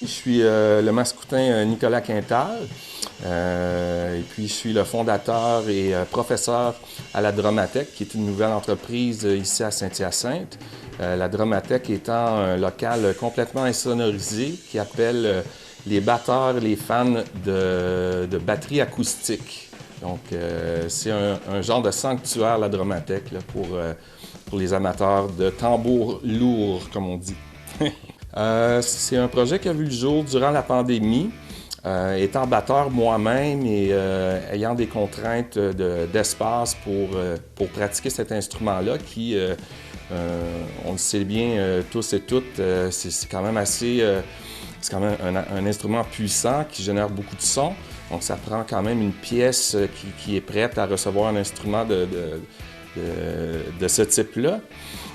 Je suis le mascoutin Nicolas Quintal. Et puis, je suis le fondateur et professeur à la Drumathèque, qui est une nouvelle entreprise ici à Saint-Hyacinthe. La Drumathèque étant un local complètement insonorisé qui appelle les batteurs, les fans de batterie acoustique. Donc, c'est un genre de sanctuaire, la Drumathèque, là, pour les amateurs de tambours lourds, comme on dit. C'est un projet qui a vu le jour durant la pandémie. Étant batteur moi-même et ayant des contraintes d'espace pour pratiquer cet instrument-là qui, on le sait bien tous et toutes, c'est quand même assez... c'est quand même un instrument puissant qui génère beaucoup de sons. Donc ça prend quand même une pièce qui est prête à recevoir un instrument de ce type-là.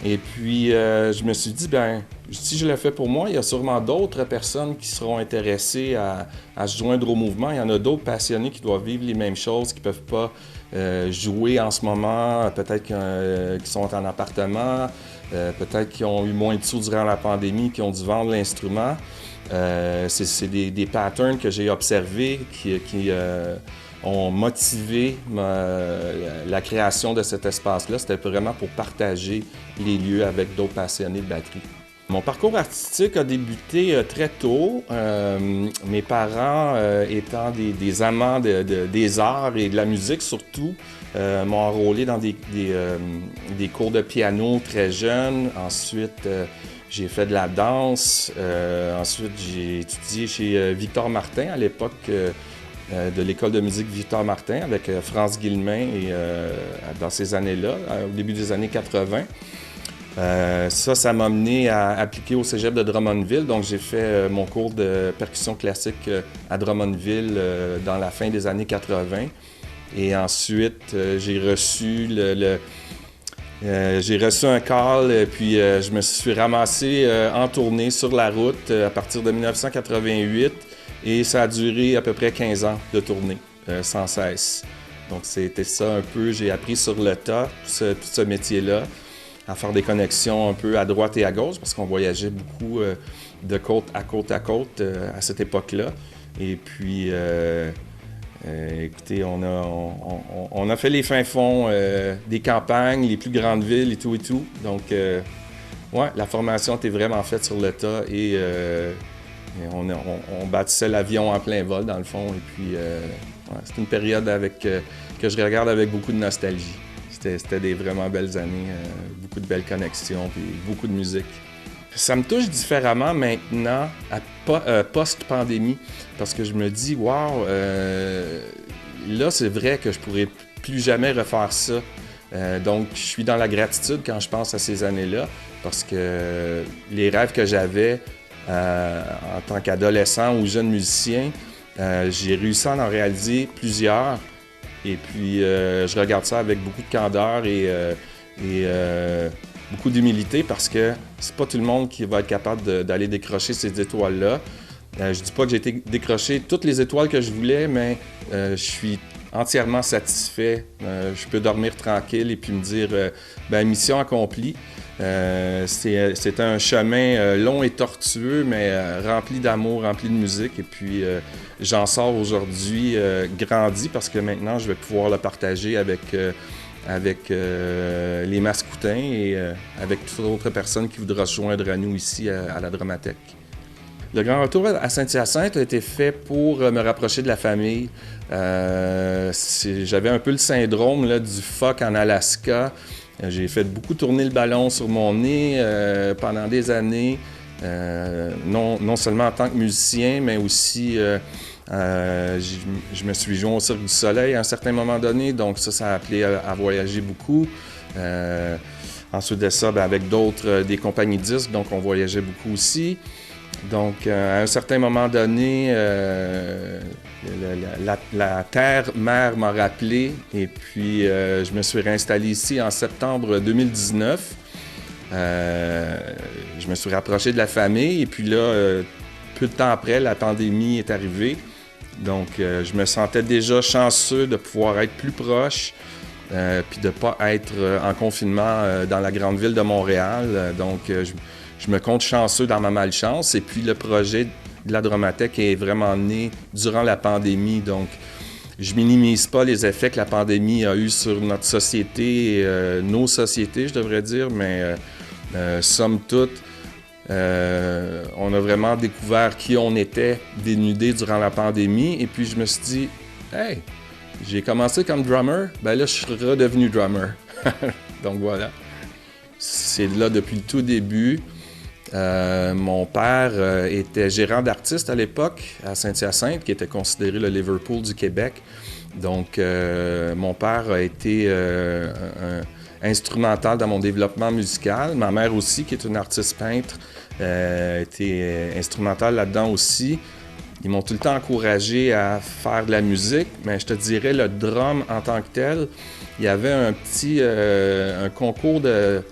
Et puis, je me suis dit, ben, si je le fais pour moi, il y a sûrement d'autres personnes qui seront intéressées à se joindre au mouvement. Il y en a d'autres passionnés qui doivent vivre les mêmes choses, qui ne peuvent pas jouer en ce moment, peut-être qui sont en appartement, peut-être qui ont eu moins de sous durant la pandémie, qui ont dû vendre l'instrument. C'est des patterns que j'ai observés qui ont motivé la création de cet espace-là. C'était vraiment pour partager les lieux avec d'autres passionnés de batterie. Mon parcours artistique a débuté très tôt. Mes parents, étant des amants des arts et de la musique surtout, m'ont enrôlé dans des cours de piano très jeune. Ensuite, j'ai fait de la danse. Ensuite, j'ai étudié chez Victor Martin à l'époque de l'école de musique Victor Martin avec France Guillemin et dans ces années-là, au début des années 80. Ça m'a amené à appliquer au cégep de Drummondville. Donc, j'ai fait mon cours de percussion classique à Drummondville dans la fin des années 80. Et ensuite, j'ai reçu un call, puis je me suis ramassé en tournée sur la route à partir de 1988. Et ça a duré à peu près 15 ans de tournée, sans cesse. Donc, c'était ça un peu. J'ai appris sur le tas tout ce métier-là, à faire des connexions un peu à droite et à gauche, parce qu'on voyageait beaucoup de côte à côte à côte à cette époque-là. Et puis, écoutez, on a fait les fins fonds des campagnes, les plus grandes villes et tout et tout. Donc, ouais, la formation était vraiment faite sur le tas et on bâtissait l'avion en plein vol, dans le fond. Et puis, ouais, c'est une période que je regarde avec beaucoup de nostalgie. C'était des vraiment belles années, beaucoup de belles connexions, puis beaucoup de musique. Ça me touche différemment maintenant, post-pandémie, parce que je me dis, wow, là, c'est vrai que je pourrais plus jamais refaire ça. Donc, je suis dans la gratitude quand je pense à ces années-là, parce que les rêves que j'avais en tant qu'adolescent ou jeune musicien, j'ai réussi à en réaliser plusieurs. Et puis, je regarde ça avec beaucoup de candeur et beaucoup d'humilité parce que c'est pas tout le monde qui va être capable d'aller décrocher ces étoiles-là. Je dis pas que j'ai décroché toutes les étoiles que je voulais, mais je suis entièrement satisfait. Je peux dormir tranquille et puis me dire, ben, mission accomplie. C'est un chemin long et tortueux, mais rempli d'amour, rempli de musique. Et puis, j'en sors aujourd'hui grandi parce que maintenant, je vais pouvoir le partager avec les mascoutins et avec toute autre personne qui voudra se joindre à nous ici à la Drumathèque. Le grand retour à Saint-Hyacinthe a été fait pour me rapprocher de la famille. J'avais un peu le syndrome là, du phoque en Alaska. J'ai fait beaucoup tourner le ballon sur mon nez pendant des années, non seulement en tant que musicien, mais aussi je me suis joint au Cirque du Soleil à un certain moment donné, donc ça a appelé à voyager beaucoup. Ensuite de ça, ben, avec d'autres, des compagnies de disques, donc on voyageait beaucoup aussi. Donc, à un certain moment donné, la terre-mère m'a rappelé et puis je me suis réinstallé ici en septembre 2019. Je me suis rapproché de la famille et puis là, peu de temps après, la pandémie est arrivée. Donc, je me sentais déjà chanceux de pouvoir être plus proche puis de ne pas être en confinement dans la grande ville de Montréal. Donc, je me compte chanceux dans ma malchance. Et puis, le projet de la Dramathèque est vraiment né durant la pandémie. Donc, je minimise pas les effets que la pandémie a eu sur notre société, nos sociétés, je devrais dire, mais somme toute, on a vraiment découvert qui on était dénudé durant la pandémie. Et puis, je me suis dit, hey, j'ai commencé comme drummer, ben là, je suis redevenu drummer. Donc voilà. C'est là depuis le tout début. Mon père était gérant d'artistes à l'époque à Saint-Hyacinthe, qui était considéré le Liverpool du Québec. Donc, mon père a été instrumental dans mon développement musical. Ma mère aussi, qui est une artiste peintre, était instrumentale là-dedans aussi. Ils m'ont tout le temps encouragé à faire de la musique, mais je te dirais, le drum en tant que tel, il y avait un petit un concours de...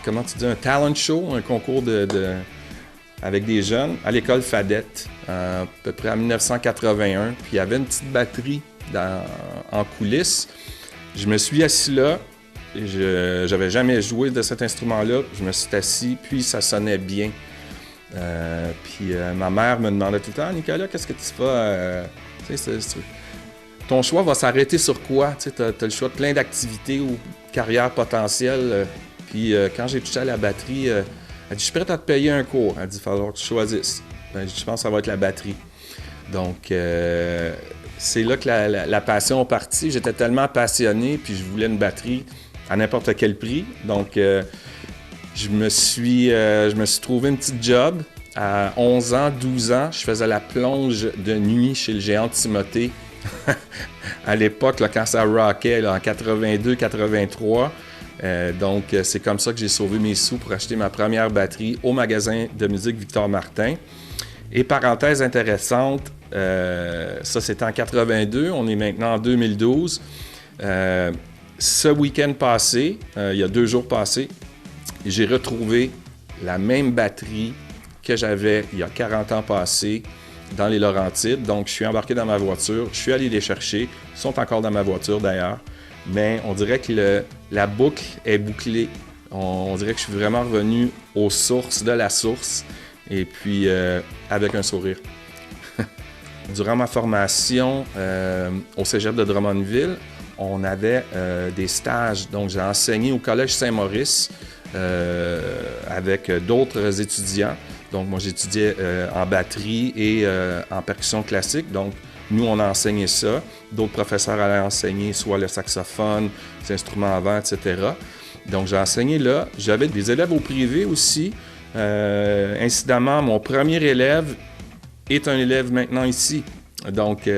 Comment tu dis? Un talent show, un concours avec des jeunes à l'école Fadette, à peu près en 1981. Puis il y avait une petite batterie en coulisses. Je me suis assis là. Je n'avais jamais joué de cet instrument-là. Je me suis assis, puis ça sonnait bien. Puis ma mère me demandait tout le temps, Nicolas, qu'est-ce que tu fais? Ton choix va s'arrêter sur quoi? Tu as le choix de plein d'activités ou carrières potentielles. Puis quand j'ai touché à la batterie, elle dit, je suis prête à te payer un cours. Elle dit, il va falloir que tu choisisses. Ben, je pense que ça va être la batterie. Donc, c'est là que la passion est partie. J'étais tellement passionné, puis je voulais une batterie à n'importe quel prix. Donc, je me suis trouvé un petit job. À 11 ans, 12 ans, je faisais la plonge de nuit chez le géant Timothée. À l'époque, là, quand ça rockait, là, en 82-83. Donc, c'est comme ça que j'ai sauvé mes sous pour acheter ma première batterie au magasin de musique Victor Martin. Et parenthèse intéressante, ça c'était en 82, on est maintenant en 2012. Ce week-end passé, il y a 2 jours passés, j'ai retrouvé la même batterie que j'avais il y a 40 ans passés dans les Laurentides. Donc, je suis embarqué dans ma voiture, je suis allé les chercher, ils sont encore dans ma voiture d'ailleurs. Mais on dirait que la boucle est bouclée. On dirait que je suis vraiment revenu aux sources de la source et puis avec un sourire. Durant ma formation au cégep de Drummondville, on avait des stages. Donc, j'ai enseigné au Collège Saint-Maurice avec d'autres étudiants. Donc, moi, j'étudiais en batterie et en percussion classique. Donc, nous, on a enseigné ça. D'autres professeurs allaient enseigner soit le saxophone, les instruments à vent, etc. Donc, j'ai enseigné là. J'avais des élèves au privé aussi. Incidemment, mon premier élève est un élève maintenant ici. Donc,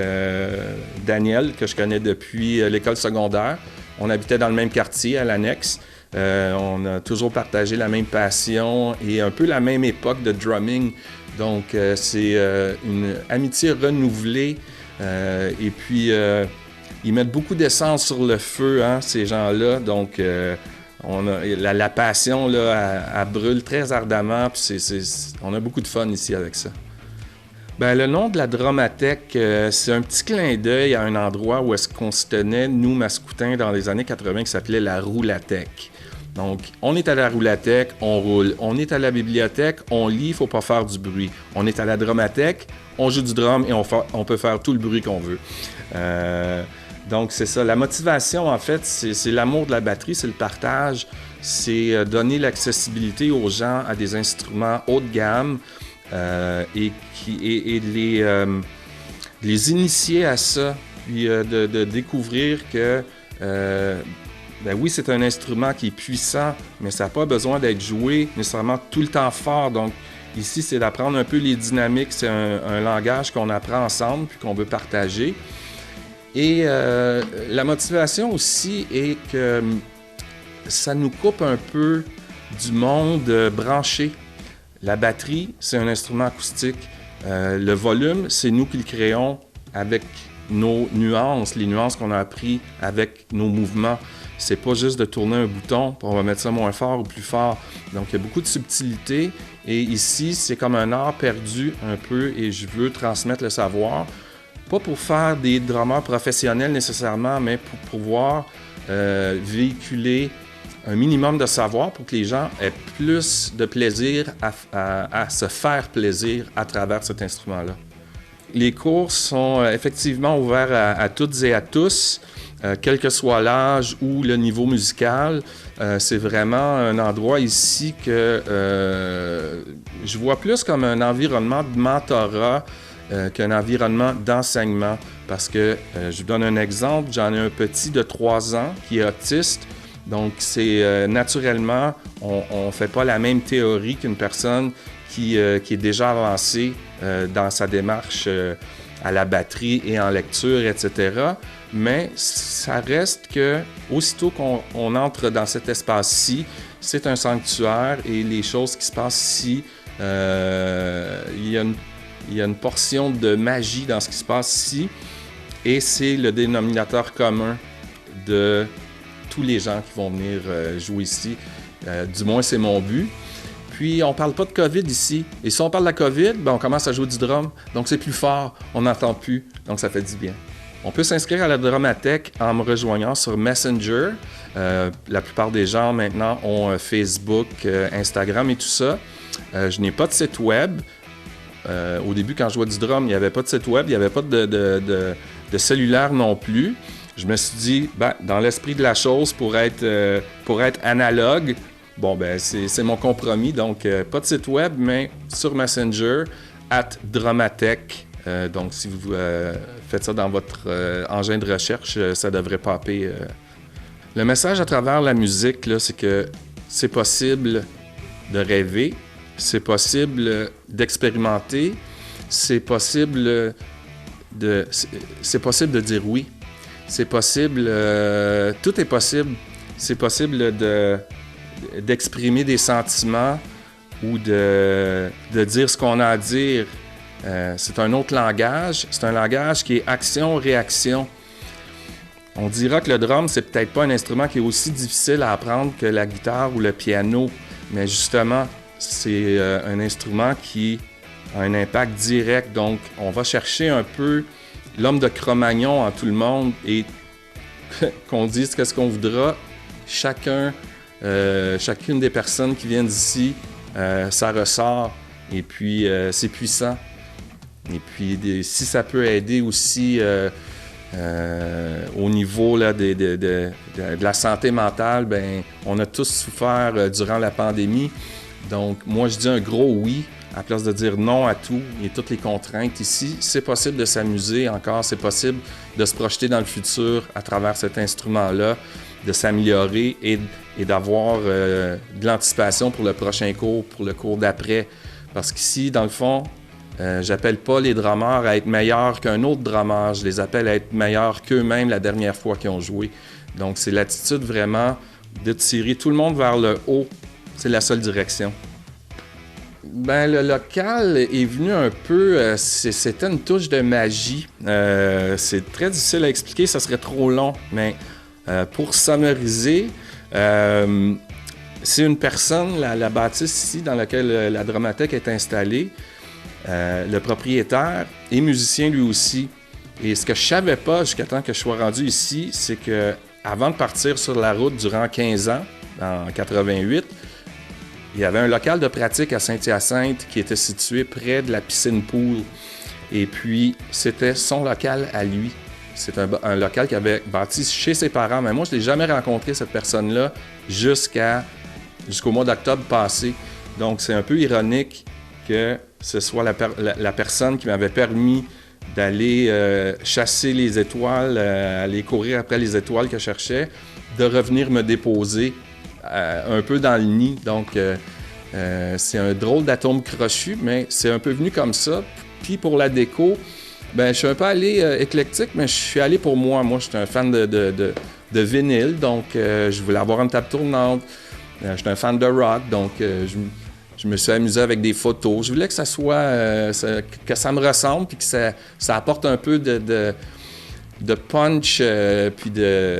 Daniel, que je connais depuis l'école secondaire. On habitait dans le même quartier, à l'annexe. On a toujours partagé la même passion et un peu la même époque de drumming. Donc, c'est une amitié renouvelée. Et puis, ils mettent beaucoup d'essence sur le feu, hein, ces gens-là. Donc, la passion, là, elle brûle très ardemment. Puis on a beaucoup de fun ici avec ça. Bien, le nom de la Dramathèque, c'est un petit clin d'œil à un endroit où est-ce qu'on se tenait, nous, Mascoutins, dans les années 80, qui s'appelait la Roulathèque. Donc, on est à la Roulathèque, on roule. On est à la bibliothèque, on lit, il ne faut pas faire du bruit. On est à la Dramathèque, on joue du drum et on peut faire tout le bruit qu'on veut. Donc, c'est ça. La motivation, en fait, c'est l'amour de la batterie, c'est le partage, c'est donner l'accessibilité aux gens à des instruments haut de gamme et de les initier à ça, puis de découvrir que... ben oui, c'est un instrument qui est puissant, mais ça n'a pas besoin d'être joué nécessairement tout le temps fort. Donc, ici, c'est d'apprendre un peu les dynamiques. C'est un langage qu'on apprend ensemble puis qu'on veut partager. Et la motivation aussi est que ça nous coupe un peu du monde branché. La batterie, c'est un instrument acoustique. Le volume, c'est nous qui le créons avec nos nuances, les nuances qu'on a apprises avec nos mouvements. C'est pas juste de tourner un bouton, puis on va mettre ça moins fort ou plus fort. Donc, il y a beaucoup de subtilité. Et ici, c'est comme un art perdu un peu et je veux transmettre le savoir. Pas pour faire des drummers professionnels nécessairement, mais pour pouvoir véhiculer un minimum de savoir pour que les gens aient plus de plaisir à se faire plaisir à travers cet instrument-là. Les cours sont effectivement ouverts à toutes et à tous, quel que soit l'âge ou le niveau musical. C'est vraiment un endroit ici que je vois plus comme un environnement de mentorat qu'un environnement d'enseignement. Parce que, je vous donne un exemple, j'en ai un petit de 3 ans qui est autiste. Donc, c'est naturellement, on ne fait pas la même théorie qu'une personne qui est déjà avancée dans sa démarche à la batterie et en lecture, etc. Mais ça reste que, aussitôt qu'on entre dans cet espace-ci, c'est un sanctuaire et les choses qui se passent ici, il y a une portion de magie dans ce qui se passe ici et c'est le dénominateur commun de tous les gens qui vont venir jouer ici. Du moins, c'est mon but. Puis, on parle pas de COVID ici. Et si on parle de la COVID, ben, on commence à jouer du drum. Donc, c'est plus fort, on n'entend plus. Donc, ça fait du bien. On peut s'inscrire à la Drumatech en me rejoignant sur Messenger. La plupart des gens, maintenant, ont Facebook, Instagram et tout ça. Je n'ai pas de site web. Au début, quand je jouais du drum, il n'y avait pas de site web, il n'y avait pas de cellulaire non plus. Je me suis dit, dans l'esprit de la chose, pour être analogue, c'est mon compromis. Donc, pas de site web, mais sur Messenger, @Drumatech. Donc, si vous faites ça dans votre engin de recherche, ça devrait popper. Le message à travers la musique, là, c'est que c'est possible de rêver, c'est possible d'expérimenter, c'est possible de dire oui. C'est possible, tout est possible. C'est possible d'exprimer des sentiments ou de dire ce qu'on a à dire. C'est un autre langage. C'est un langage qui est action-réaction. On dira que le drum, c'est peut-être pas un instrument qui est aussi difficile à apprendre que la guitare ou le piano, mais justement, c'est un instrument qui a un impact direct. Donc, on va chercher un peu l'homme de Cro-Magnon en tout le monde et qu'on dise qu'est-ce qu'on voudra. Chacune des personnes qui viennent d'ici, ça ressort et puis c'est puissant. Et puis si ça peut aider aussi au niveau là, de la santé mentale, ben on a tous souffert durant la pandémie. Donc moi je dis un gros oui. À la place de dire non à tout et toutes les contraintes ici, c'est possible de s'amuser encore, c'est possible de se projeter dans le futur à travers cet instrument-là, de s'améliorer et d'avoir de l'anticipation pour le prochain cours, pour le cours d'après. Parce qu'ici, dans le fond, j'appelle pas les drummers à être meilleurs qu'un autre drummer, je les appelle à être meilleurs qu'eux-mêmes la dernière fois qu'ils ont joué. Donc, c'est l'attitude vraiment de tirer tout le monde vers le haut. C'est la seule direction. Ben, le local est venu un peu, c'était une touche de magie. C'est très difficile à expliquer, ça serait trop long, mais pour summariser, c'est une personne, la bâtisse ici dans laquelle la Drumatech est installée. Le propriétaire est musicien lui aussi. Et ce que je savais pas jusqu'à temps que je sois rendu ici, c'est que avant de partir sur la route durant 15 ans, en 88, il y avait un local de pratique à Saint-Hyacinthe qui était situé près de la piscine pool. Et puis, c'était son local à lui. C'est un local qu'il avait bâti chez ses parents. Mais moi, je ne l'ai jamais rencontré, cette personne-là, jusqu'au mois d'octobre passé. Donc, c'est un peu ironique que ce soit la personne qui m'avait permis d'aller chasser les étoiles, aller courir après les étoiles que je cherchais, de revenir me déposer un peu dans le nid. Donc, c'est un drôle d'atome crochu, mais c'est un peu venu comme ça. Puis pour la déco, ben, je suis un peu allé éclectique, mais je suis allé pour moi. Moi, je suis un fan de vinyle, donc je voulais avoir une table tournante. Je suis un fan de rock, donc je me suis amusé avec des photos. Je voulais que ça soit, que ça me ressemble, puis que ça apporte un peu de punch, puis de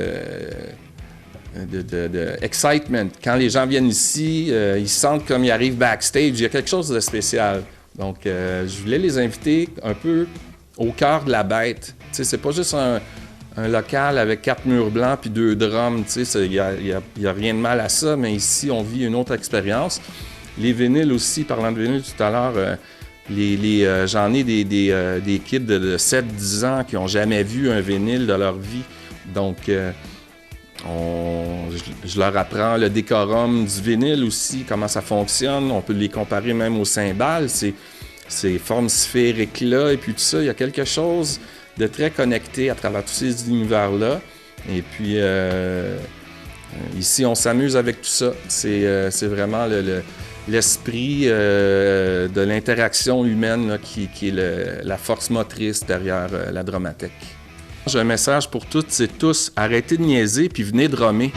excitement. Quand les gens viennent ici, ils sentent comme ils arrivent backstage. Il y a quelque chose de spécial. Donc, je voulais les inviter un peu au cœur de la bête. Tu sais, c'est pas juste un local avec 4 murs blancs puis 2 drums, tu sais, il n'y a rien de mal à ça, mais ici, on vit une autre expérience. Les vinyles aussi, parlant de vinyles tout à l'heure, j'en ai des kids de 7-10 ans qui n'ont jamais vu un vinyle de leur vie. Donc, je leur apprends le décorum du vinyle aussi, comment ça fonctionne. On peut les comparer même aux cymbales, ces formes sphériques-là. Et puis tout ça, il y a quelque chose de très connecté à travers tous ces univers-là. Et puis, ici, on s'amuse avec tout ça. C'est vraiment l'esprit de l'interaction humaine là, qui est la force motrice derrière la Drumathèque. J'ai un message pour toutes et tous, arrêtez de niaiser puis venez drummer.